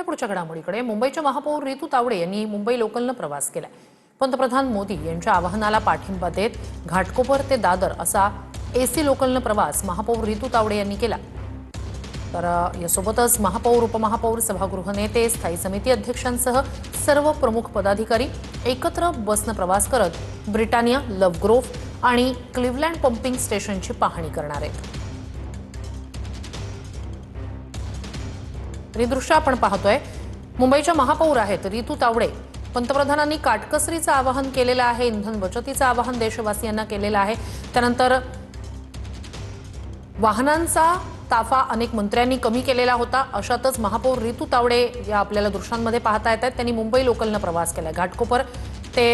त्यामुळे पुढच्या घडामोडीकडे मुंबईच्या महापौर रितू तावडे यांनी मुंबई लोकलनं प्रवास केलाय। पंतप्रधान मोदी यांच्या आवाहनाला पाठिंबा देत घाटकोपर ते दादर असा एसी लोकलनं प्रवास महापौर रितू तावडे यांनी केला। तर यासोबतच महापौर, उपमहापौर, सभागृह नेते, स्थायी समिती अध्यक्षांसह सर्व प्रमुख पदाधिकारी एकत्र बसनं प्रवास करत ब्रिटानिया, लव्ह ग्रोव्ह आणि क्लिव्हलँड पंपिंग स्टेशनची पाहणी करणार आहेत। ही दृश्य आपण पाहतोय, मुंबईच्या महापौर आहेत रितू तावडे। पंतप्रधानांनी काटकसरीचं आवाहन केलेलं आहे, इंधन बचतीचं आवाहन देशवासियांना केलेलं आहे। त्यानंतर वाहनांचा ताफा अनेक मंत्र्यांनी कमी केलेला होता। अशातच महापौर रितू तावडे या आपल्याला दृश्यांमध्ये पाहता येतात, त्यांनी मुंबई लोकलनं प्रवास केला। घाटकोपर ते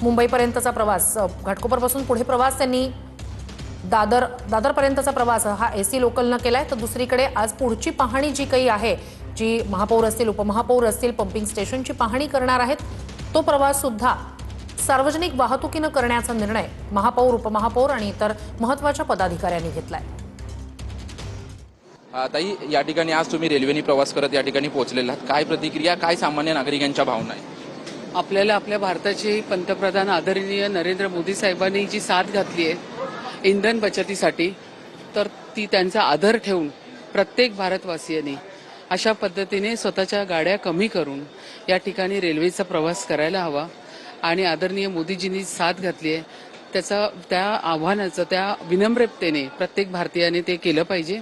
मुंबईपर्यंतचा प्रवास, घाटकोपरपासून पुढे प्रवास त्यांनी दादरपर्यंतचा प्रवास हा एसी लोकलनं केलाय। तर दुसरीकडे आज पुढची पाहणी जी काही आहे, जी महापौर असतील, उपमहापौर असतील, पंपिंग स्टेशनची पाहणी करणार आहेत, तो प्रवास सुद्धा सार्वजनिक वाहतुकीनं करण्याचा निर्णय महापौर, उपमहापौर आणि इतर महत्त्वाच्या पदाधिकाऱ्यांनी घेतलाय। ताई, या ठिकाणी आज तुम्ही रेल्वेने प्रवास करत या ठिकाणी पोहोचलेला आहात, काय प्रतिक्रिया, काय सामान्य नागरिकांच्या भावना आहे? आपल्याला आपल्या भारताचे पंतप्रधान आदरणीय नरेंद्र मोदी साहेबांनी जी साथ घातली आहे इंधन बचतीसाठी, तर ती त्यांचा आदर ठेवून प्रत्येक भारतवासियांनी अशा पद्धतीने स्वतःच्या गाड्या कमी करून या ठिकाणी रेल्वेचा प्रवास करायला हवा। आणि आदरणीय मोदीजींनी साथ घातली आहे, त्या आव्हानाचं, त्या विनम्रतेने प्रत्येक भारतीयाने ते केलं पाहिजे।